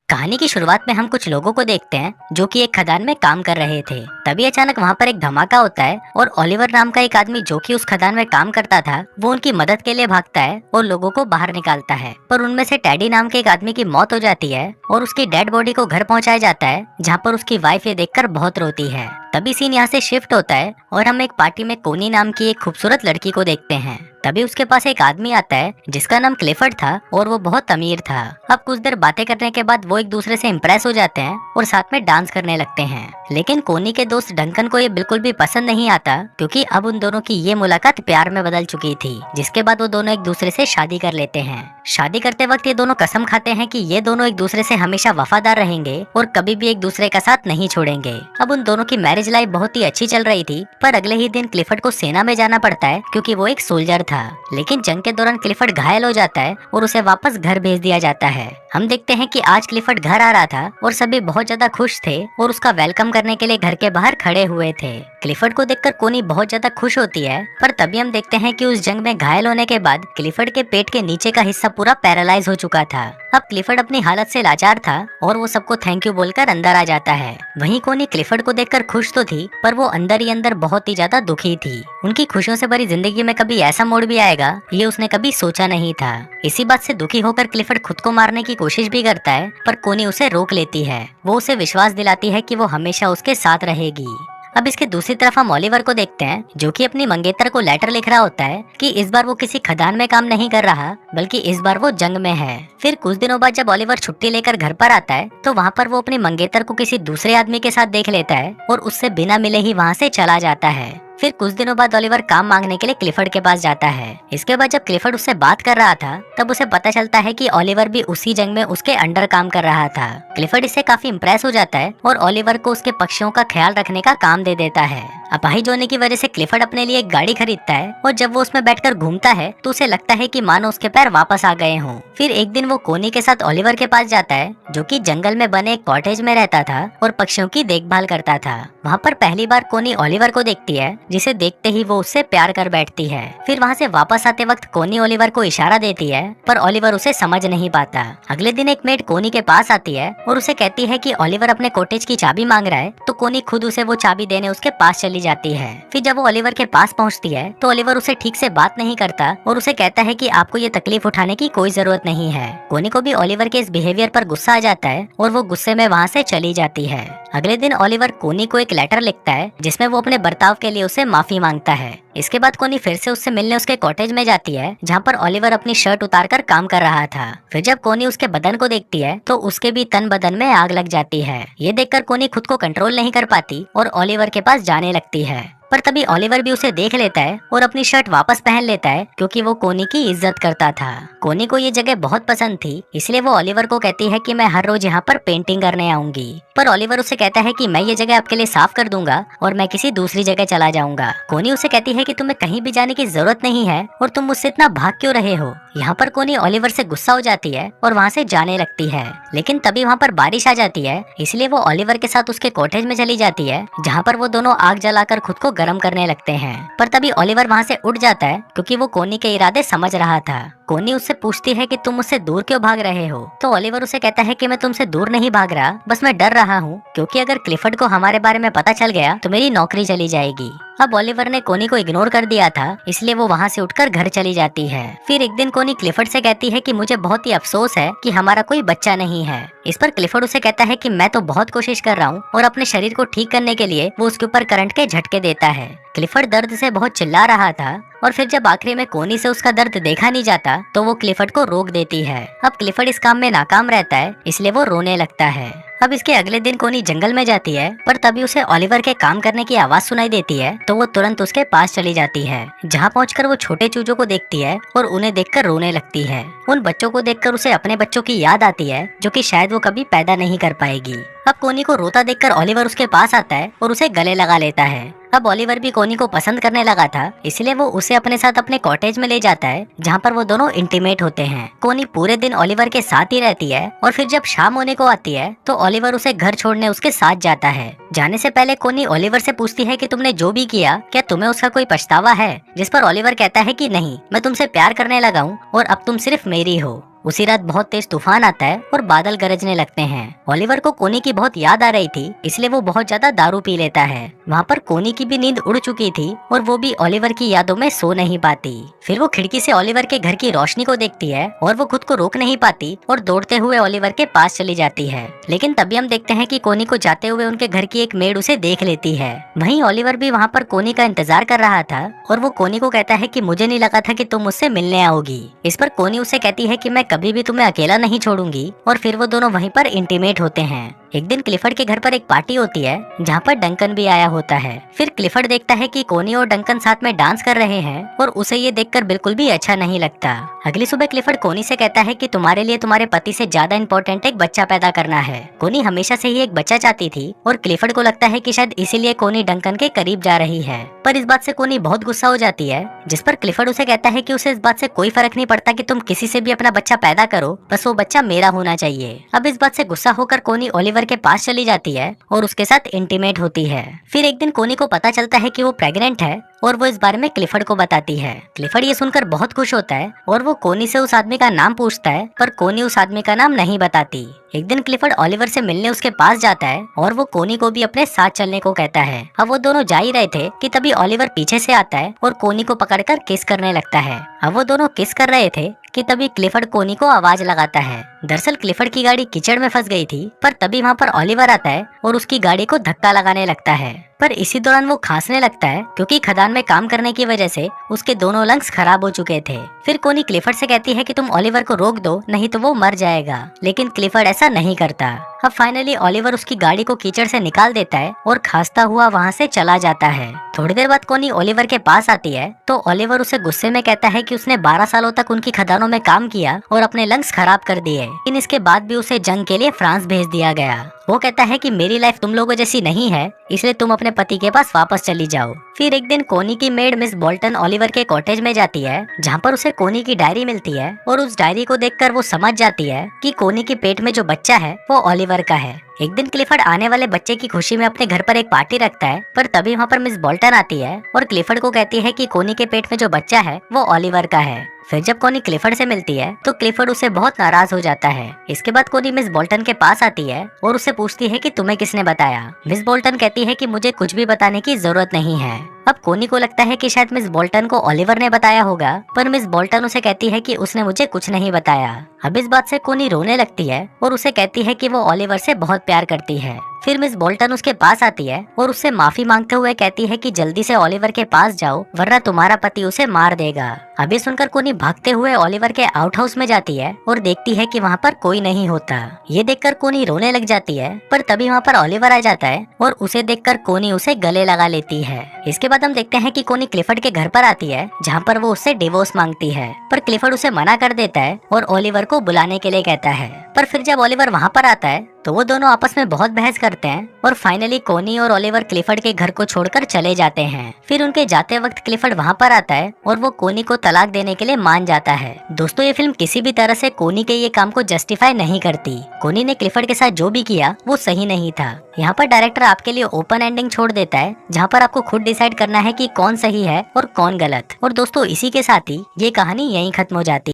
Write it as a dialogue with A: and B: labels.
A: कहानी की शुरुआत में हम कुछ लोगों को देखते हैं जो कि एक खदान में काम कर रहे थे। तभी अचानक वहाँ पर एक धमाका होता है और ओलिवर नाम का एक आदमी जो कि उस खदान में काम करता था वो उनकी मदद के लिए भागता है और लोगों को बाहर निकालता है। पर उनमें से टेडी नाम के एक आदमी की मौत हो जाती है और उसकी डेड बॉडी को घर पहुंचाया जाता है, जहाँ पर उसकी वाइफ ये देखकर बहुत रोती है। तभी सीन यहाँ से शिफ्ट होता है और हम एक पार्टी में कोनी नाम की एक खूबसूरत लड़की को देखते हैं। तभी उसके पास एक आदमी आता है जिसका नाम क्लिफर्ड था और वो बहुत अमीर था। अब कुछ देर बातें करने के बाद वो एक दूसरे से इम्प्रेस हो जाते हैं और साथ में डांस करने लगते हैं। लेकिन कोनी के दोस्त डंकन को ये बिल्कुल भी पसंद नहीं आता, क्योंकि अब उन दोनों की ये मुलाकात प्यार में बदल चुकी थी, जिसके बाद वो दोनों एक दूसरे से शादी कर लेते हैं। शादी करते वक्त ये दोनों कसम खाते हैं कि ये दोनों एक दूसरे से हमेशा वफादार रहेंगे और कभी भी एक दूसरे का साथ नहीं छोड़ेंगे। अब उन दोनों की मैरिज लाइफ बहुत ही अच्छी चल रही थी, पर अगले ही दिन क्लिफर्ड को सेना में जाना पड़ता है क्योंकि वो एक सोल्जर था। लेकिन जंग के दौरान क्लिफर्ड घायल हो जाता है और उसे वापस घर भेज दिया जाता है। हम देखते हैं कि आज क्लिफर्ड घर आ रहा था और सभी बहुत ज्यादा खुश थे और उसका वेलकम करने के लिए घर के बाहर खड़े हुए थे। क्लिफर्ड को देखकर कोनी बहुत ज्यादा खुश होती है, पर तभी हम देखते हैं कि उस जंग में घायल होने के बाद क्लिफर्ड के पेट के नीचे का हिस्सा पूरा पैरालाइज हो चुका था। अब क्लिफर्ड अपनी हालत से लाचार था और वो सबको थैंक यू बोलकर अंदर आ जाता है। वहीं कोनी क्लिफर्ड को देखकर खुश तो थी, पर वो अंदर ही अंदर बहुत ही ज्यादा दुखी थी। उनकी खुशियों से भरी जिंदगी में कभी ऐसा मोड़ भी आएगा ये उसने कभी सोचा नहीं था। इसी बात से दुखी होकर क्लिफर्ड खुद को मारने की कोशिश भी करता है, पर कोनी उसे रोक लेती है। वो उसे विश्वास दिलाती है कि वो हमेशा उसके साथ रहेगी। अब इसके दूसरी तरफ हम ओलिवर को देखते हैं जो कि अपनी मंगेतर को लेटर लिख रहा होता है कि इस बार वो किसी खदान में काम नहीं कर रहा, बल्कि इस बार वो जंग में है। फिर कुछ दिनों बाद जब ओलिवर छुट्टी लेकर घर पर आता है तो वहाँ पर वो अपनी मंगेतर को किसी दूसरे आदमी के साथ देख लेता है और उससे बिना मिले ही वहाँ से चला जाता है। फिर कुछ दिनों बाद ओलिवर काम मांगने के लिए क्लिफर्ड के पास जाता है। इसके बाद जब क्लिफर्ड उससे बात कर रहा था तब उसे पता चलता है कि ओलिवर भी उसी जंग में उसके अंडर काम कर रहा था। क्लिफर्ड इससे काफी इम्प्रेस हो जाता है और ओलिवर को उसके पक्षियों का ख्याल रखने का काम दे देता है। अपाहिज होने की वजह से क्लिफर्ड अपने लिए एक गाड़ी खरीदता है और जब वो उसमें बैठकर घूमता है तो उसे लगता है कि मानो उसके पैर वापस आ गए हों। फिर एक दिन वो कोनी के साथ ओलिवर के पास जाता है जो कि जंगल में बने एक कॉटेज में रहता था और पक्षियों की देखभाल करता था। वहाँ पर पहली बार कोनी ओलिवर को देखती है, जिसे देखते ही वो उससे प्यार कर बैठती है। फिर वहाँ से वापस आते वक्त कोनी ओलिवर को इशारा देती है, पर ओलिवर उसे समझ नहीं पाता। अगले दिन एक मेड कोनी के पास आती है और उसे कहती है कि ओलिवर अपने कॉटेज की चाबी मांग रहा है, तो कोनी खुद उसे वो चाबी देने उसके पास चली जाती है। फिर जब वो ओलिवर के पास पहुँचती है तो ओलिवर उसे ठीक से बात नहीं करता और उसे कहता है कि आपको ये तकलीफ उठाने की कोई जरूरत नहीं है। कोनी को भी ओलिवर के इस बिहेवियर पर गुस्सा आ जाता है और वो गुस्से में वहाँ से चली जाती है। अगले दिन ओलिवर कोनी को एक लेटर लिखता है जिसमें वो अपने बर्ताव के लिए उसे माफी मांगता है। इसके बाद कोनी फिर से उससे मिलने उसके कॉटेज में जाती है जहाँ पर ओलिवर अपनी शर्ट उतारकर काम कर रहा था। फिर जब कोनी उसके बदन को देखती है तो उसके भी तन बदन में आग लग जाती है। ये देखकर कोनी खुद को कंट्रोल नहीं कर पाती और ओलिवर के पास जाने लगती है, पर तभी ओलिवर भी उसे देख लेता है और अपनी शर्ट वापस पहन लेता है क्योंकि वो कोनी की इज्जत करता था। कोनी को ये जगह बहुत पसंद थी, इसलिए वो ओलिवर को कहती है कि मैं हर रोज यहाँ पर पेंटिंग करने आऊंगी। पर ओलिवर उसे कहता है कि मैं ये जगह आपके लिए साफ कर दूंगा और मैं किसी दूसरी जगह चला जाऊंगा। कोनी उसे कहती है कि तुम्हें कहीं भी जाने की जरूरत नहीं है और तुम मुझसे इतना भाग क्यों रहे हो। यहाँ पर कोनी ओलिवर से गुस्सा हो जाती है और वहाँ से जाने लगती है, लेकिन तभी वहाँ पर बारिश आ जाती है, इसलिए वो ओलिवर के साथ उसके कॉटेज में चली जाती है जहाँ पर वो दोनों आग जलाकर खुद को गर्म करने लगते हैं। पर तभी ओलिवर वहाँ से उठ जाता है क्योंकि वो कोनी के इरादे समझ रहा था। कोनी उससे पूछती है कि तुम मुझसे दूर क्यों भाग रहे हो, तो ओलिवर उसे कहता है कि मैं तुमसे दूर नहीं भाग रहा, बस मैं डर रहा हूँ क्योंकि अगर क्लिफर्ड को हमारे बारे में पता चल गया तो मेरी नौकरी चली जाएगी। अब ओलिवर ने कोनी को इग्नोर कर दिया था, इसलिए वो वहाँ से उठकर घर चली जाती है। फिर एक दिन कोनी क्लिफर्ड से कहती है कि मुझे बहुत ही अफसोस है कि हमारा कोई बच्चा नहीं है। इस पर क्लिफर्ड उसे कहता है कि मैं तो बहुत कोशिश कर रहा हूँ और अपने शरीर को ठीक करने के लिए वो उसके ऊपर करंट के झटके देता है। क्लिफर्ड दर्द से बहुत चिल्ला रहा था और फिर जब आखिरी में कोनी से उसका दर्द देखा नहीं जाता तो वो क्लिफर्ड को रोक देती है। अब क्लिफर्ड इस काम में नाकाम रहता है, इसलिए वो रोने लगता है। अब इसके अगले दिन कोनी जंगल में जाती है, पर तभी उसे ओलिवर के काम करने की आवाज सुनाई देती है तो वो तुरंत उसके पास चली जाती है, जहाँ पहुंचकर वो छोटे चूजों को देखती है और उन्हें देखकर रोने लगती है। उन बच्चों को देखकर उसे अपने बच्चों की याद आती है जो कि शायद वो कभी पैदा नहीं कर पाएगी। अब कोनी को रोता देखकर ओलिवर उसके पास आता है और उसे गले लगा लेता है। अब ओलिवर भी कोनी को पसंद करने लगा था, इसलिए वो उसे अपने साथ अपने कॉटेज में ले जाता है जहाँ पर वो दोनों इंटीमेट होते हैं। कोनी पूरे दिन ओलिवर के साथ ही रहती है और फिर जब शाम होने को आती है तो ओलिवर उसे घर छोड़ने उसके साथ जाता है। जाने से पहले कोनी ओलिवर से पूछती है कि तुमने जो भी किया क्या तुम्हें उसका कोई पछतावा है, जिस पर ओलिवर कहता है कि नहीं, मैं तुमसे प्यार करने लगा हूँ और अब तुम सिर्फ मेरी हो। उसी रात बहुत तेज तूफान आता है और बादल गरजने लगते हैं। ओलिवर को कोनी की बहुत याद आ रही थी, इसलिए वो बहुत ज्यादा दारू पी लेता है। वहाँ पर कोनी की भी नींद उड़ चुकी थी और वो भी ओलिवर की यादों में सो नहीं पाती। फिर वो खिड़की से ओलिवर के घर की रोशनी को देखती है और वो खुद को रोक नहीं पाती और दौड़ते हुए ओलिवर के पास चली जाती है। लेकिन तभी हम देखते हैं कि कोनी को जाते हुए उनके घर की एक मेड उसे देख लेती है। वहीं ओलिवर भी वहाँ पर कोनी का इंतजार कर रहा था और वो कोनी को कहता है कि मुझे नहीं लगा था कि तुम मुझसे मिलने आओगी। इस पर कोनी उसे कहती है कि मैं कभी भी तुम्हें अकेला नहीं छोड़ूंगी और फिर वो दोनों वहीं पर इंटीमेट होते हैं। एक दिन क्लिफर्ड के घर पर एक पार्टी होती है जहाँ पर डंकन भी आया होता है। फिर क्लिफर्ड देखता है कि कोनी और डंकन साथ में डांस कर रहे हैं और उसे ये देखकर बिल्कुल भी अच्छा नहीं लगता। अगली सुबह क्लिफर्ड कोनी से कहता है कि तुम्हारे लिए तुम्हारे पति से ज्यादा इम्पोर्टेंट एक बच्चा पैदा करना है। कोनी हमेशा से ही एक बच्चा चाहती थी और क्लिफर्ड को लगता है कि शायद इसीलिए कोनी डंकन के करीब जा रही है। पर इस बात से कोनी बहुत गुस्सा हो जाती है, जिस पर क्लिफर्ड उसे कहता है कि उसे इस बात से कोई फर्क नहीं पड़ता कि तुम किसी से भी अपना बच्चा पैदा करो, बस वो बच्चा मेरा होना चाहिए। अब इस बात से गुस्सा होकर कोनी ओलिवर के पास चली जाती है और उसके साथ इंटीमेट होती है। फिर एक दिन कोनी को पता चलता है कि वो प्रेग्नेंट है और वो इस बारे में क्लिफर्ड को बताती है। क्लिफर्ड ये सुनकर बहुत खुश होता है और वो कोनी से उस आदमी का नाम पूछता है, पर कोनी उस आदमी का नाम नहीं बताती। एक दिन क्लिफर्ड ओलिवर से मिलने उसके पास जाता है और वो कोनी को भी अपने साथ चलने को कहता है। अब वो दोनों जा ही रहे थे कि तभी ओलिवर पीछे से आता है और कोनी को पकड़कर किस करने लगता है। अब वो दोनों किस कर रहे थे कि तभी क्लिफर्ड कोनी को आवाज लगाता है। दरअसल क्लिफर्ड की गाड़ी कीचड़ में फंस गई थी, पर तभी वहाँ पर ओलिवर आता है और उसकी गाड़ी को धक्का लगाने लगता है। पर इसी दौरान वो खांसने लगता है क्योंकि खदान में काम करने की वजह से उसके दोनों लंग्स खराब हो चुके थे। फिर कोनी क्लिफर्ड से कहती है कि तुम ओलिवर को रोक दो, नहीं तो वो मर जाएगा। लेकिन क्लिफर्ड ऐसा नहीं करता। अब फाइनली ओलिवर उसकी गाड़ी को कीचड़ से निकाल देता है और खांसता हुआ वहाँ से चला जाता है। थोड़ी देर बाद कोनी ओलिवर के पास आती है तो ओलिवर उसे गुस्से में कहता है कि उसने 12 सालों तक उनकी खदानों में काम किया और अपने लंग्स खराब कर दिए, लेकिन इसके बाद भी उसे जंग के लिए फ्रांस भेज दिया गया। वो कहता है कि मेरी लाइफ तुम लोगों जैसी नहीं है, इसलिए तुम अपने पति के पास वापस चली जाओ। फिर एक दिन कोनी की मेड मिस बोल्टन ओलिवर के कॉटेज में जाती है जहाँ पर उसे कोनी की डायरी मिलती है और उस डायरी को देखकर वो समझ जाती है कि कोनी के पेट में जो बच्चा है वो ओलिवर का है। एक दिन क्लिफर्ड आने वाले बच्चे की खुशी में अपने घर पर एक पार्टी रखता है, पर तभी वहाँ पर मिस बोल्टन आती है और क्लिफर्ड को कहती है कि कोनी के पेट में जो बच्चा है वो ओलिवर का है। फिर जब कोनी क्लिफर्ड से मिलती है तो क्लिफर्ड उसे बहुत नाराज हो जाता है। इसके बाद कोनी मिस बोल्टन के पास आती है और उसे पूछती है कि तुम्हें किसने बताया। मिस बोल्टन कहती है कि मुझे कुछ भी बताने की जरूरत नहीं है। अब कोनी को लगता है कि शायद मिस बोल्टन को ओलिवर ने बताया होगा, पर मिस बोल्टन उसे कहती है कि उसने मुझे कुछ नहीं बताया। अब इस बात से कोनी रोने लगती है और उसे कहती है कि वो ओलिवर से बहुत प्यार करती है। फिर मिस बोल्टन उसके पास आती है और उससे माफी मांगते हुए कहती है कि जल्दी से ओलिवर के पास जाओ वरना तुम्हारा पति उसे मार देगा। अभी सुनकर कोनी भागते हुए ओलिवर के आउट हाउस में जाती है और देखती है कि वहाँ पर कोई नहीं होता। ये देखकर कोनी रोने लग जाती है, पर तभी वहाँ पर ओलिवर आ जाता है और उसे देखकर कोनी उसे गले लगा लेती है। इसके बाद हम देखते हैं कि कोनी क्लिफर्ड के घर पर आती है जहाँ पर वो उससे डिवोर्स मांगती है, पर क्लिफर्ड उसे मना कर देता है और ओलिवर को बुलाने के लिए कहता है। पर फिर जब ओलिवर वहाँ पर आता है तो वो दोनों आपस में बहुत बहस करते हैं और फाइनली कोनी और ओलिवर क्लिफर्ड के घर को छोड़कर चले जाते हैं। फिर उनके जाते वक्त क्लिफर्ड वहाँ पर आता है और वो कोनी को तलाक देने के लिए मान जाता है। दोस्तों, ये फिल्म किसी भी तरह से कोनी के ये काम को जस्टिफाई नहीं करती। कोनी ने क्लिफर्ड के साथ जो भी किया वो सही नहीं था। यहाँ पर डायरेक्टर आपके लिए ओपन एंडिंग छोड़ देता है जहाँ पर आपको खुद डिसाइड करना है कि कौन सही है और कौन गलत। और दोस्तों, इसी के साथ ही ये कहानी यहीं खत्म हो जाती है।